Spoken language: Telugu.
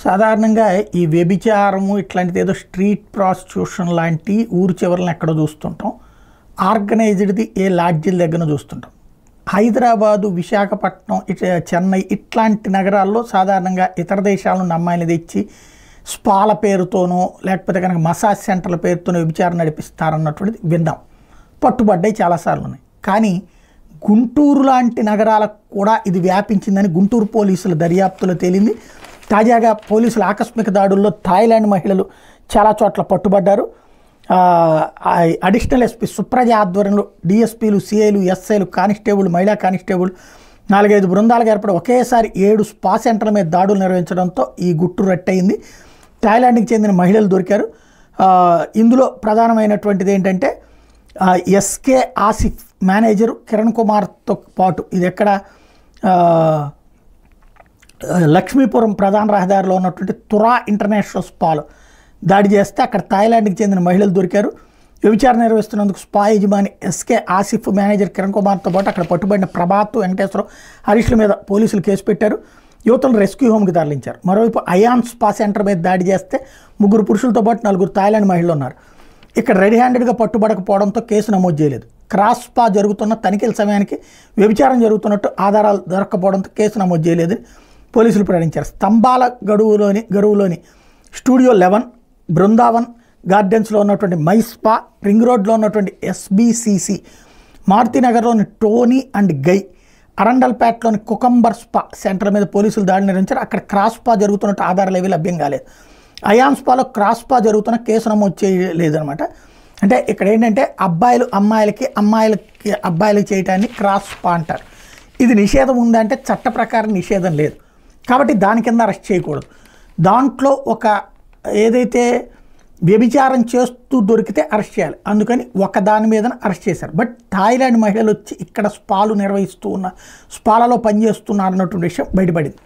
సాధారణంగా ఈ వ్యభిచారము ఇట్లాంటిది ఏదో స్ట్రీట్ ప్రాస్టిట్యూషన్ లాంటి ఊరు చివరలను ఎక్కడో చూస్తుంటాం. ఆర్గనైజ్డ్ది ఏ లాడ్జిల దగ్గర చూస్తుంటాం. హైదరాబాదు, విశాఖపట్నం, చెన్నై ఇట్లాంటి నగరాల్లో సాధారణంగా ఇతర దేశాల నుండి అమ్మాయిని తెచ్చి స్పాల పేరుతోనో లేకపోతే కనుక మసాజ్ సెంటర్ల పేరుతోనో వ్యభిచారం నడిపిస్తారన్నటువంటిది విన్నాం. పట్టుబడ్డాయి చాలాసార్లు ఉన్నాయి. కానీ గుంటూరు లాంటి నగరాలకు కూడా ఇది వ్యాపించిందని గుంటూరు పోలీసుల దర్యాప్తులో తేలింది. తాజాగా పోలీసుల ఆకస్మిక దాడుల్లో థాయిలాండ్ మహిళలు చాలా చోట్ల పట్టుబడ్డారు. అడిషనల్ ఎస్పీ సుప్రజ ఆధ్వర్యంలో డిఎస్పీలు, సిఐలు, ఎస్ఐలు, కానిస్టేబుల్, మహిళా కానిస్టేబుల్ 4-5 బృందాలుగా ఏర్పడి ఒకేసారి 7 స్పా సెంటర్ల మీద దాడులు నిర్వహించడంతో ఈ గుట్టు రట్టయింది. థాయిలాండ్కి చెందిన మహిళలు దొరికారు. ఇందులో ప్రధానమైనటువంటిది ఏంటంటే ఎస్కే ఆసిఫ్ మేనేజరు కిరణ్ కుమార్తో పాటు ఇది ఎక్కడ లక్ష్మీపురం ప్రధాన రహదారిలో ఉన్నటువంటి తురా ఇంటర్నేషనల్ స్పాలో దాడి చేస్తే అక్కడ థాయిలాండ్కి చెందిన మహిళలు దొరికారు. వ్యభిచారం నిర్వహిస్తున్నందుకు స్పా యజమాని ఎస్కే ఆసిఫ్, మేనేజర్ కిరణ్ కుమార్తో పాటు అక్కడ పట్టుబడిన ప్రభాత్, వెంకటేశ్వరం, హరీష్ల మీద పోలీసులు కేసు పెట్టారు. యువతను రెస్క్యూ హోమ్కి తరలించారు. మరోవైపు అయాన్ స్పా సెంటర్ మీద దాడి చేస్తే 3 పురుషులతో పాటు 4 థాయిలాండ్ మహిళలు ఉన్నారు. ఇక్కడ రెడీ హ్యాండెడ్గా పట్టుబడకపోవడంతో కేసు నమోదు చేయలేదు. క్రాస్ స్పా జరుగుతున్న తనిఖీల సమయానికి వ్యభిచారం జరుగుతున్నట్టు ఆధారాలు దొరక్కపోవడంతో కేసు నమోదు చేయలేదని పోలీసులు ప్రకటించారు. స్తంభాల గడువులోని స్టూడియో 11, బృందావన్ గార్డెన్స్లో ఉన్నటువంటి మై స్పా, రింగ్ రోడ్లో ఉన్నటువంటి ఎస్బిసిసి, మారుతినగర్లోని టోనీ అండ్ గై, అరండల్పేటలోని కుకంబర్ స్పా సెంటర్ మీద పోలీసులు దాడి నిర్వహించారు. అక్కడ క్రాస్ స్పా జరుగుతున్నట్టు ఆధారాలు ఏవి లభ్యం కాలేదు. అయాన్ స్పాలో క్రాస్ స్పా జరుగుతున్న కేసు నమోదు చేయలేదనమాట. అంటే ఇక్కడ ఏంటంటే అబ్బాయిలు అమ్మాయిలకి, అమ్మాయిలకి అబ్బాయిలకి చేయటాన్ని క్రాస్ స్పా అంటారు. ఇది నిషేధం ఉందంటే చట్ట ప్రకారం నిషేధం లేదు కాబట్టి దాని కింద అరెస్ట్ చేయకూడదు. దాంట్లో ఒక ఏదైతే వ్యభిచారం చేస్తూ దొరికితే అరెస్ట్ చేయాలి. అందుకని ఒక దాని మీద అరెస్ట్ చేశారు. బట్ థాయిలాండ్ మహిళలు వచ్చి ఇక్కడ స్పాలు నిర్వహిస్తూ ఉన్న స్పాలలో పనిచేస్తున్నారు అన్నటువంటి విషయం బయటపడింది.